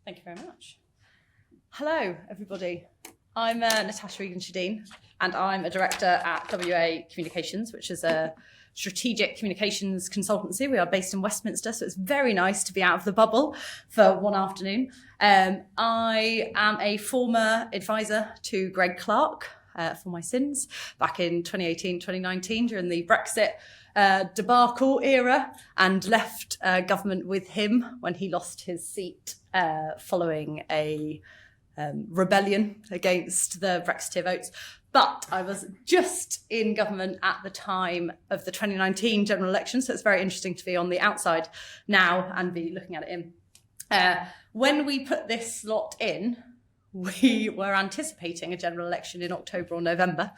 Thank you very much. Hello, everybody. I'm Natasha Egan-Shadeen, and I'm a director at WA Communications, which is a strategic communications consultancy. We are based in Westminster, so it's very nice to be out of the bubble for one afternoon. I am a former advisor to Greg Clark for my sins back in 2018, 2019 during the Brexit debacle era, and left government with him when he lost his seat following a rebellion against the Brexiteer votes. But I was just in government at the time of the 2019 general election, so it's very interesting to be on the outside now and be looking at it in. When we put this slot in, we were anticipating a general election in October or November.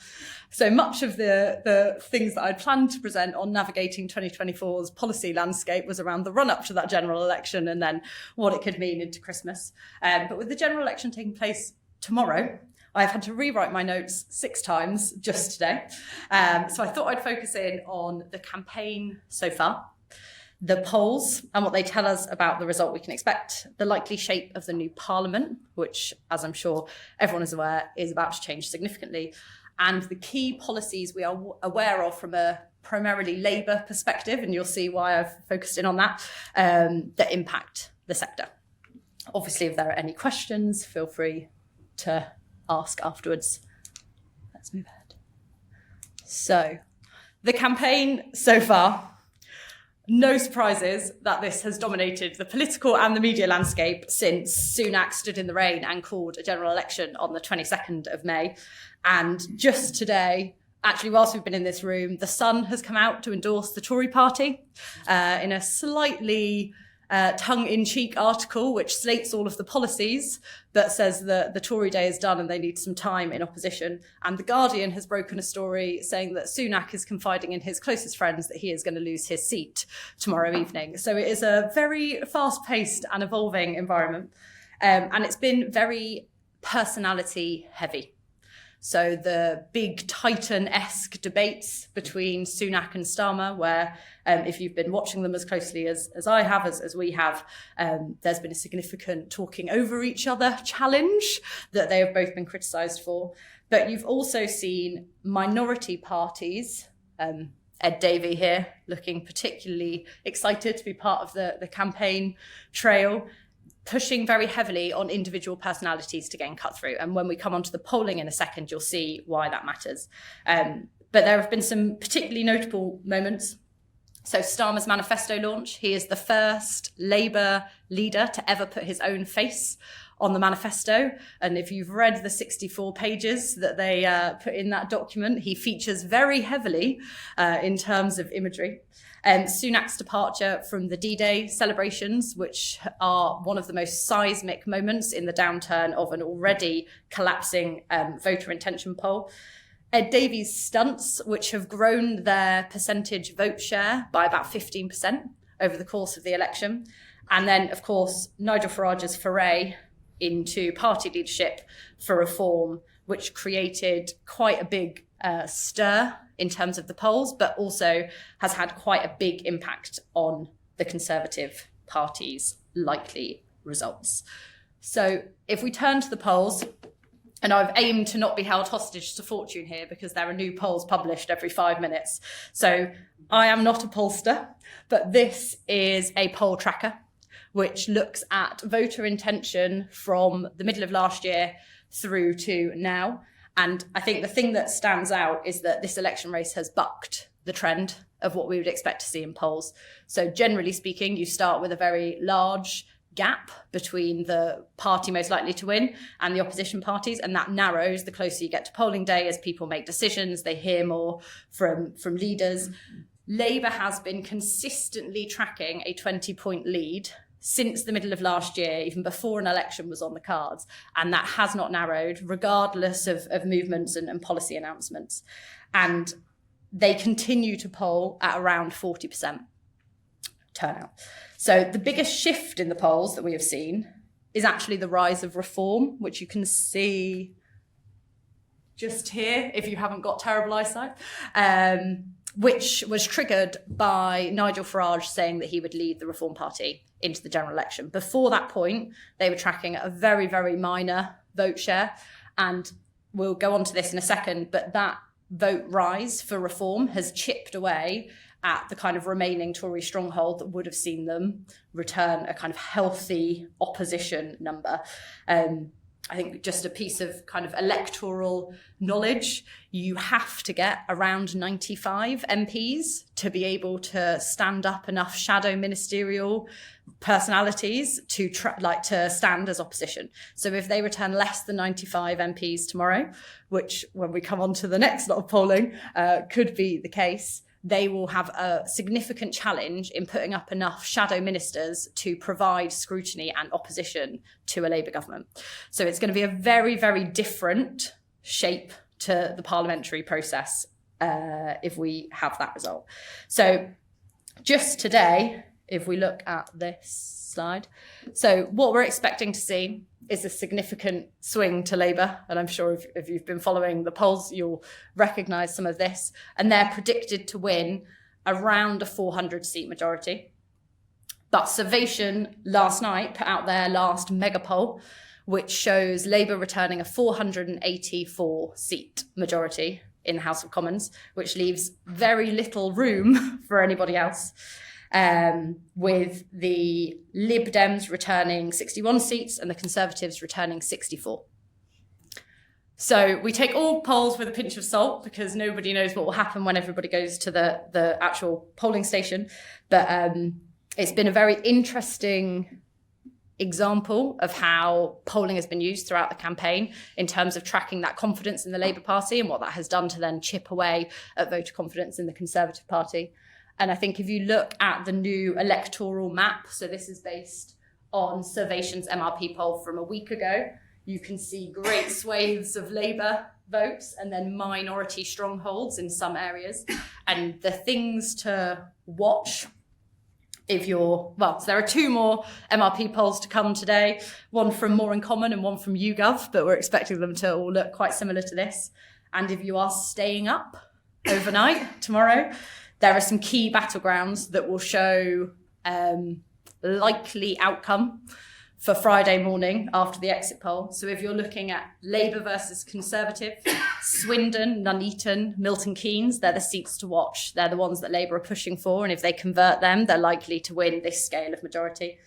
So much of the things that I'd planned to present on navigating 2024's policy landscape was around the run-up to that general election and then what it could mean into Christmas. But with the general election taking place tomorrow, I've had to rewrite my notes 6 times just today. So I thought I'd focus in on the campaign so far, the polls and what they tell us about the result we can expect, the likely shape of the new parliament, which, as I'm sure everyone is aware, is about to change significantly, and the key policies we are aware of from a primarily Labour perspective, and you'll see why I've focused in on that, that impact the sector. Obviously, if there are any questions, feel free to ask afterwards. Let's move ahead. So, the campaign so far. No surprises that this has dominated the political and the media landscape since Sunak stood in the rain and called a general election on the 22nd of May. And just today, actually, whilst we've been in this room, The Sun has come out to endorse the Tory party in a slightly tongue-in-cheek article which slates all of the policies but says that the Tory day is done and they need some time in opposition. And The Guardian has broken a story saying that Sunak is confiding in his closest friends that he is going to lose his seat tomorrow evening. So it is a very fast-paced and evolving environment. And it's been very personality heavy. So the big Titan-esque debates between Sunak and Starmer, where if you've been watching them as closely as I have, as we have, there's been a significant talking over each other challenge that they have both been criticised for. But you've also seen minority parties, Ed Davey here looking particularly excited to be part of the campaign trail, pushing very heavily on individual personalities to gain cut through. And when we come onto the polling in a second, you'll see why that matters. But there have been some particularly notable moments. So Starmer's manifesto launch, he is the first Labour leader to ever put his own face on the manifesto. And if you've read the 64 pages that they put in that document, he features very heavily in terms of imagery. Sunak's departure from the D-Day celebrations, which are one of the most seismic moments in the downturn of an already collapsing voter intention poll. Ed Davey's stunts, which have grown their percentage vote share by about 15% over the course of the election. And then, of course, Nigel Farage's foray into party leadership for reform, which created quite a big stir in terms of the polls, but also has had quite a big impact on the Conservative Party's likely results. So if we turn to the polls, and I've aimed to not be held hostage to fortune here because there are new polls published every 5 minutes. So I am not a pollster, but this is a poll tracker which looks at voter intention from the middle of last year through to now. And I think the thing that stands out is that this election race has bucked the trend of what we would expect to see in polls. So generally speaking, you start with a very large gap between the party most likely to win and the opposition parties, and that narrows the closer you get to polling day as people make decisions, they hear more from leaders. Labour has been consistently tracking a 20-point lead since the middle of last year, even before an election was on the cards. And that has not narrowed, regardless of movements and policy announcements. And they continue to poll at around 40% turnout. So the biggest shift in the polls that we have seen is actually the rise of reform, which you can see just here if you haven't got terrible eyesight. which was triggered by Nigel Farage saying that he would lead the Reform Party into the general election. Before that point, they were tracking at a very, very minor vote share. And we'll go on to this in a second, but that vote rise for Reform has chipped away at the kind of remaining Tory stronghold that would have seen them return a kind of healthy opposition number. I think just a piece of kind of electoral knowledge, you have to get around 95 MPs to be able to stand up enough shadow ministerial personalities to stand as opposition. So if they return less than 95 MPs tomorrow, which when we come on to the next lot of polling could be the case, they will have a significant challenge in putting up enough shadow ministers to provide scrutiny and opposition to a Labour government. So it's going to be a very, very different shape to the parliamentary process if we have that result. So just today, if we look at this slide, so what we're expecting to see is a significant swing to Labour. And I'm sure if you've been following the polls, you'll recognise some of this. And they're predicted to win around a 400 seat majority. But Survation last night put out their last mega poll, which shows Labour returning a 484 seat majority in the House of Commons, which leaves very little room for anybody else. With the Lib Dems returning 61 seats and the Conservatives returning 64. So we take all polls with a pinch of salt because nobody knows what will happen when everybody goes to the actual polling station. But it's been a very interesting example of how polling has been used throughout the campaign in terms of tracking that confidence in the Labour Party and what that has done to then chip away at voter confidence in the Conservative Party. And I think if you look at the new electoral map, so this is based on Survation's MRP poll from a week ago, you can see great swathes of Labour votes and then minority strongholds in some areas. And the things to watch if you're, so there are two more MRP polls to come today, one from More in Common and one from YouGov, but we're expecting them to all look quite similar to this. And if you are staying up overnight tomorrow, there are some key battlegrounds that will show likely outcome for Friday morning after the exit poll. So if you're looking at Labour versus Conservative, Swindon, Nuneaton, Milton Keynes, they're the seats to watch. They're the ones that Labour are pushing for. And if they convert them, they're likely to win this scale of majority.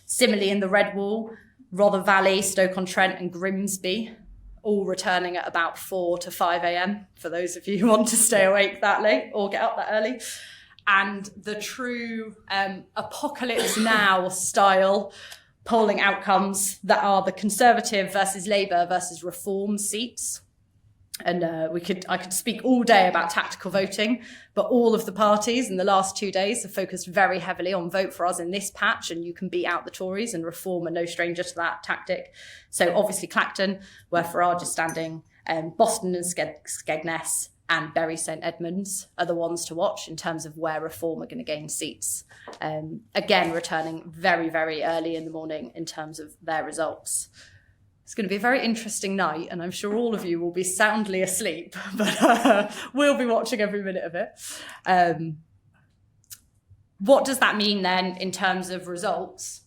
Similarly, in the Red Wall, Rother Valley, Stoke-on-Trent and Grimsby, all returning at about 4 to 5 a.m. for those of you who want to stay awake that late or get up that early. And the true apocalypse now style polling outcomes that are the Conservative versus Labour versus Reform seats. And I could speak all day about tactical voting, but all of the parties in the last 2 days have focused very heavily on vote for us in this patch, and you can beat out the Tories, and Reform are no stranger to that tactic. So obviously Clacton, where Farage is standing, Boston and Skegness and Bury St Edmunds are the ones to watch in terms of where Reform are going to gain seats. Again, returning very, very early in the morning in terms of their results. It's going to be a very interesting night, and I'm sure all of you will be soundly asleep, but we'll be watching every minute of it. What does that mean then in terms of results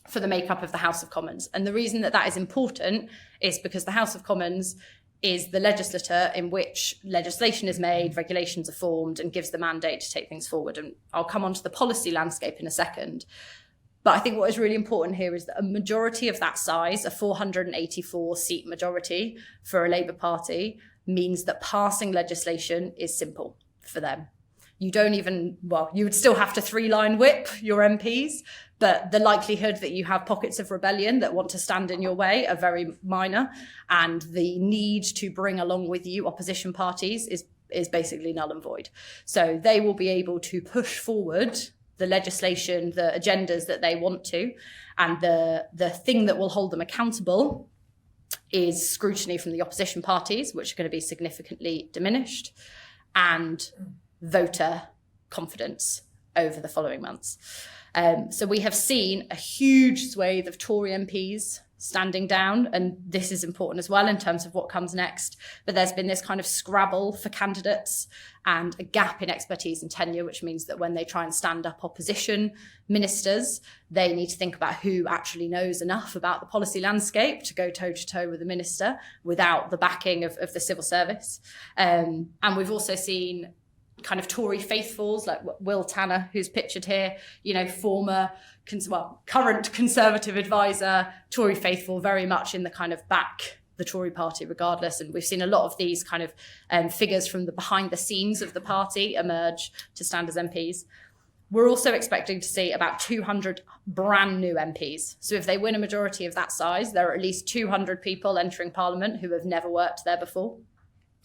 for the makeup of the House of Commons? And the reason that that is important is because the House of Commons is the legislature in which legislation is made, regulations are formed, and gives the mandate to take things forward. And I'll come on to the policy landscape in a second. But I think what is really important here is that a majority of that size, a 484 seat majority for a Labour Party, means that passing legislation is simple for them. You don't even, you would still have to 3-line whip your MPs, but the likelihood that you have pockets of rebellion that want to stand in your way are very minor. And the need to bring along with you opposition parties is basically null and void. So they will be able to push forward the legislation, the agendas that they want to, and the thing that will hold them accountable is scrutiny from the opposition parties, which are going to be significantly diminished, and voter confidence over the following months. So we have seen a huge swathe of Tory MPs standing down, and this is important as well in terms of what comes next. But there's been this kind of scrabble for candidates and a gap in expertise and tenure, which means that when they try and stand up opposition ministers, they need to think about who actually knows enough about the policy landscape to go toe-to-toe with the minister without the backing of the civil service. And we've also seen kind of Tory faithfuls like Will Tanner, who's pictured here, current Conservative advisor, Tory faithful, very much in the kind of back the Tory party regardless. And we've seen a lot of these kind of figures from the behind the scenes of the party emerge to stand as MPs. We're also expecting to see about 200 brand new MPs. So if they win a majority of that size, there are at least 200 people entering Parliament who have never worked there before.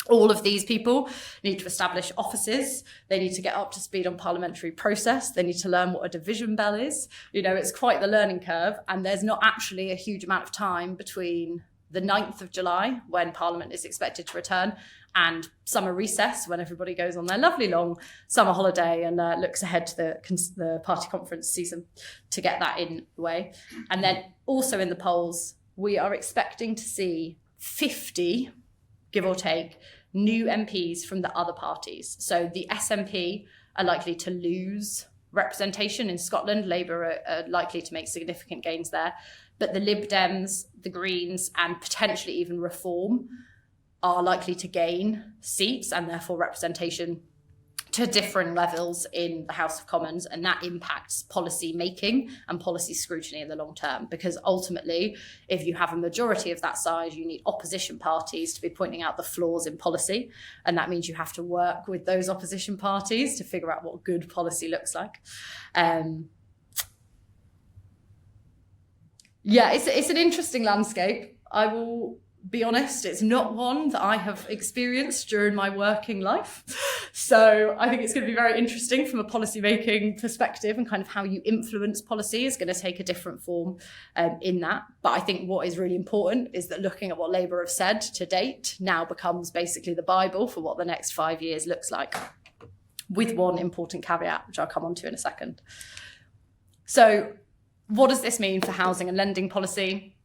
All of these people need to establish offices. They need to get up to speed on parliamentary process. They need to learn what a division bell is. It's quite the learning curve. And there's not actually a huge amount of time between the 9th of July, when Parliament is expected to return, and summer recess, when everybody goes on their lovely long summer holiday and looks ahead to the party conference season to get that in the way. And then also in the polls, we are expecting to see 50, give or take, new MPs from the other parties. So the SNP are likely to lose representation in Scotland. Labour are likely to make significant gains there. But the Lib Dems, the Greens, and potentially even Reform are likely to gain seats and therefore representation to different levels in the House of Commons, and that impacts policy making and policy scrutiny in the long term, because ultimately, if you have a majority of that size, you need opposition parties to be pointing out the flaws in policy, and that means you have to work with those opposition parties to figure out what good policy looks like. It's an interesting landscape. I will be honest, it's not one that I have experienced during my working life. So I think it's going to be very interesting from a policy-making perspective, and kind of how you influence policy is going to take a different form in that. But I think what is really important is that looking at what Labour have said to date now becomes basically the Bible for what the next 5 years looks like, with one important caveat, which I'll come on to in a second. So what does this mean for housing and lending policy?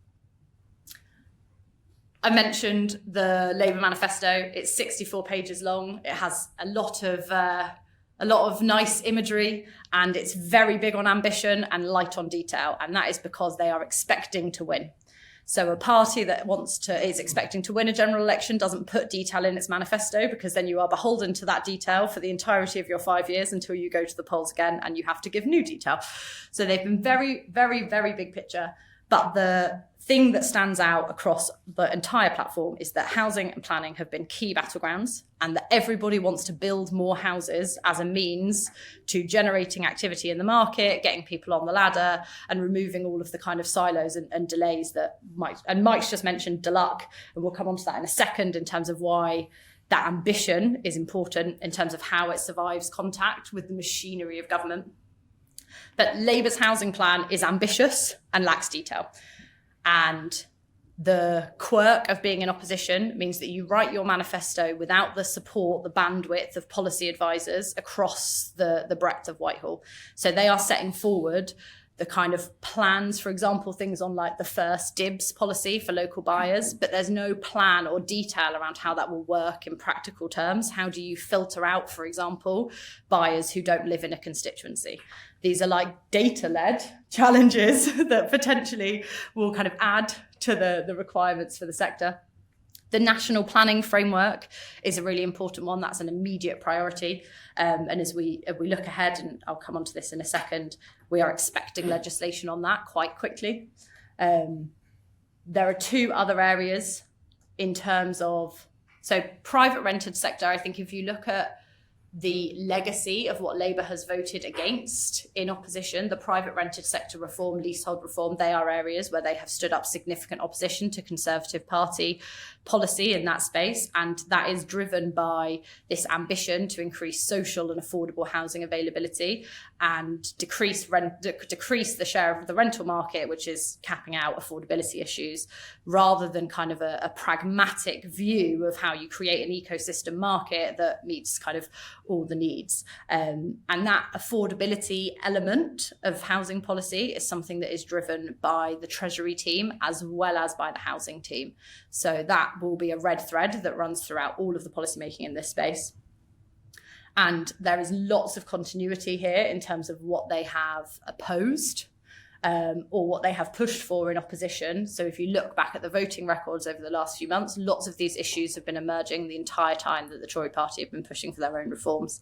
I mentioned the Labour manifesto. It's 64 pages long. It has a lot of nice imagery, and it's very big on ambition and light on detail. And that is because they are expecting to win. So a party that is expecting to win a general election doesn't put detail in its manifesto, because then you are beholden to that detail for the entirety of your 5 years until you go to the polls again and you have to give new detail. So they've been very, very, very big picture. But the thing that stands out across the entire platform is that housing and planning have been key battlegrounds, and that everybody wants to build more houses as a means to generating activity in the market, getting people on the ladder, and removing all of the kind of silos and delays that Mike's just mentioned DLUC, and we'll come on to that in a second in terms of why that ambition is important in terms of how it survives contact with the machinery of government. But Labour's housing plan is ambitious and lacks detail. And the quirk of being in opposition means that you write your manifesto without the support, the bandwidth of policy advisors across the breadth of Whitehall. So they are setting forward the kind of plans, for example, things on like the first dibs policy for local buyers, but there's no plan or detail around how that will work in practical terms. How do you filter out, for example, buyers who don't live in a constituency? These are like data-led challenges that potentially will kind of add to the requirements for the sector. The national planning framework is a really important one. That's an immediate priority. And as we look ahead, and I'll come on to this in a second, we are expecting legislation on that quite quickly. There are two other areas in terms of, so private rented sector. I think if you look at the legacy of what Labour has voted against in opposition, the private rented sector reform, leasehold reform, they are areas where they have stood up significant opposition to Conservative Party policy in that space. And that is driven by this ambition to increase social and affordable housing availability and decrease the share of the rental market, which is capping out affordability issues, rather than kind of a pragmatic view of how you create an ecosystem market that meets kind of all the needs. And that affordability element of housing policy is something that is driven by the Treasury team as well as by the housing team. So that will be a red thread that runs throughout all of the policymaking in this space. And there is lots of continuity here in terms of what they have opposed or what they have pushed for in opposition. So if you look back at the voting records over the last few months, lots of these issues have been emerging the entire time that the Tory party have been pushing for their own reforms.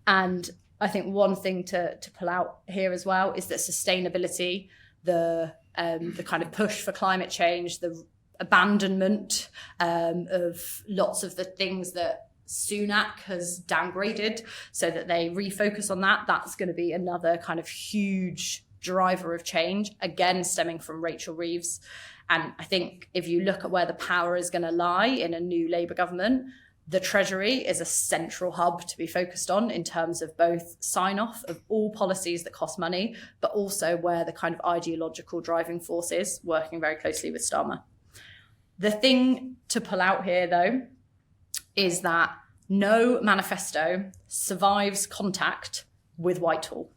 And I think one thing to pull out here as well is that sustainability, the kind of push for climate change, the abandonment of lots of the things that Sunak has downgraded so that they refocus on that. That's going to be another kind of huge driver of change, again, stemming from Rachel Reeves. And I think if you look at where the power is going to lie in a new Labour government, the Treasury is a central hub to be focused on in terms of both sign-off of all policies that cost money, but also where the kind of ideological driving force is, working very closely with Starmer. The thing to pull out here, though, is that no manifesto survives contact with Whitehall.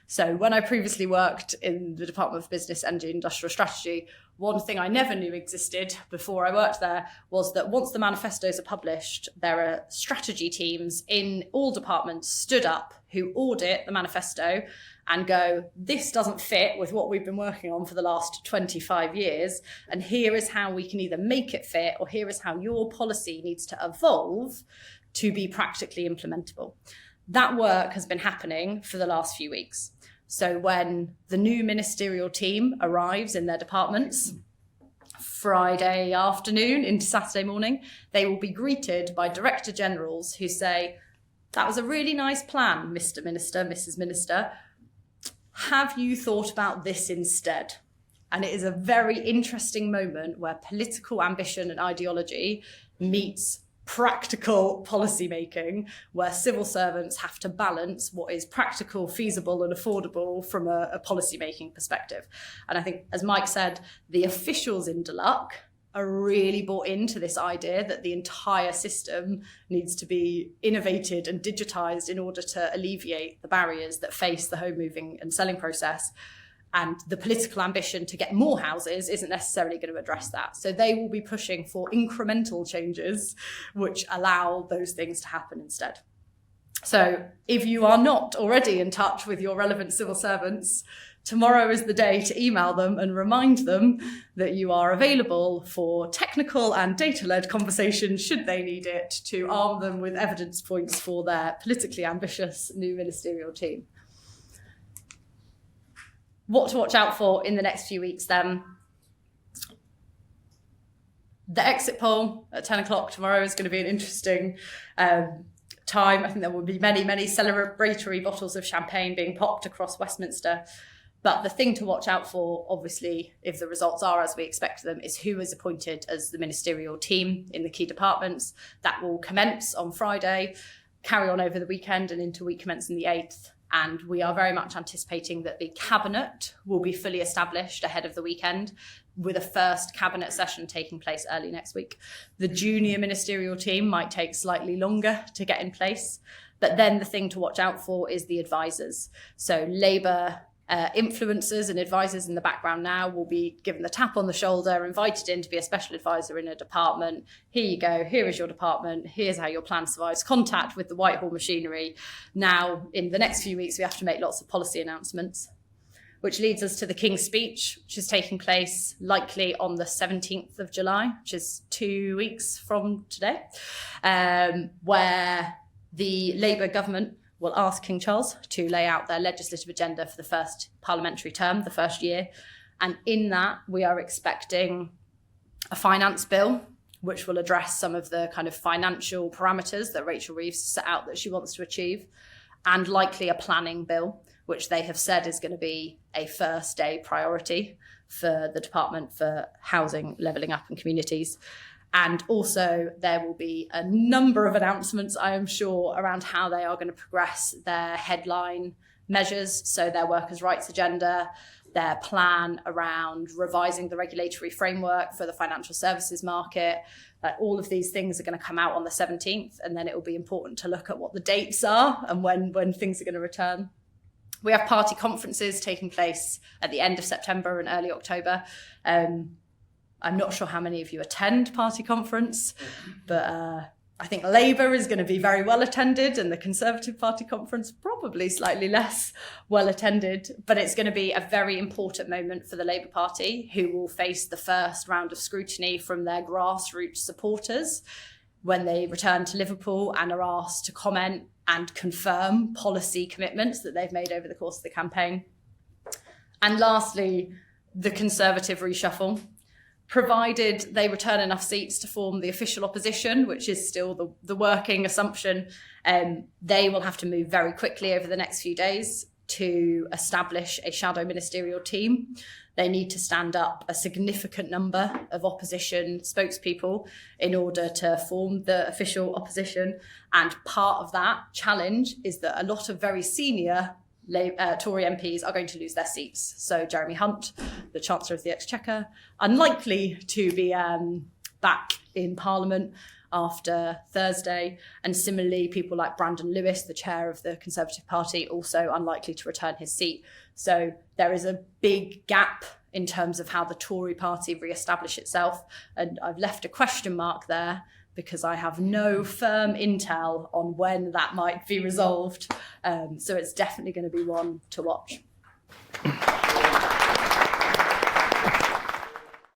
So when I previously worked in the Department of Business, Energy and Industrial Strategy, one thing I never knew existed before I worked there was that once the manifestos are published, there are strategy teams in all departments stood up who audit the manifesto and go, this doesn't fit with what we've been working on for the last 25 years. And here is how we can either make it fit, or here is how your policy needs to evolve to be practically implementable. That work has been happening for the last few weeks. So when the new ministerial team arrives in their departments, Friday afternoon into Saturday morning, they will be greeted by Director Generals who say, that was a really nice plan, Mr. Minister, Mrs. Minister. Have you thought about this instead? And it is a very interesting moment where political ambition and ideology meets practical policy making, where civil servants have to balance what is practical, feasible and affordable from a policy making perspective. And I think, as Mike said, the officials in DLUC are really bought into this idea that the entire system needs to be innovated and digitised in order to alleviate the barriers that face the home moving and selling process. And the political ambition to get more houses isn't necessarily going to address that. So they will be pushing for incremental changes which allow those things to happen instead. So if you are not already in touch with your relevant civil servants, tomorrow is the day to email them and remind them that you are available for technical and data-led conversations should they need it, to arm them with evidence points for their politically ambitious new ministerial team. What to watch out for in the next few weeks then? The exit poll at 10 o'clock tomorrow is going to be an interesting time. I think there will be many, many celebratory bottles of champagne being popped across Westminster. But the thing to watch out for, obviously, if the results are as we expect them, is who is appointed as the ministerial team in the key departments. That will commence on Friday, carry on over the weekend and into week commencing the 8th. And we are very much anticipating that the cabinet will be fully established ahead of the weekend, with a first cabinet session taking place early next week. The junior ministerial team might take slightly longer to get in place. But then the thing to watch out for is the advisors. So Labour influencers and advisors in the background now will be given the tap on the shoulder, invited in to be a special advisor in a department. Here you go, here is your department, here's how your plan survives. Contact with the Whitehall machinery. Now, in the next few weeks, we have to make lots of policy announcements, which leads us to the King's Speech, which is taking place likely on the 17th of July, which is 2 weeks from today, where the Labour government will ask King Charles to lay out their legislative agenda for the first parliamentary term, the first year. And in that, we are expecting a finance bill, which will address some of the kind of financial parameters that Rachel Reeves set out that she wants to achieve, and likely a planning bill, which they have said is going to be a first day priority for the Department for Housing, Levelling Up and Communities. And also there will be a number of announcements, I am sure, around how they are going to progress their headline measures, so their workers' rights agenda, their plan around revising the regulatory framework for the financial services market. All of these things are going to come out on the 17th, and then it will be important to look at what the dates are and when things are going to return. We have party conferences taking place at the end of September and early October. I'm not sure how many of you attend party conference, but I think Labour is going to be very well attended, and the Conservative Party conference probably slightly less well attended. But it's going to be a very important moment for the Labour Party, who will face the first round of scrutiny from their grassroots supporters when they return to Liverpool and are asked to comment and confirm policy commitments that they've made over the course of the campaign. And lastly, the Conservative reshuffle. Provided they return enough seats to form the official opposition, which is still the working assumption, they will have to move very quickly over the next few days to establish a shadow ministerial team. They need to stand up a significant number of opposition spokespeople in order to form the official opposition. And part of that challenge is that a lot of very senior Tory MPs are going to lose their seats. So Jeremy Hunt, the Chancellor of the Exchequer, unlikely to be back in Parliament after Thursday. And similarly, people like Brandon Lewis, the chair of the Conservative Party, also unlikely to return his seat. So there is a big gap in terms of how the Tory party re-establish itself. And I've left a question mark there because I have no firm intel on when that might be resolved. So it's definitely going to be one to watch.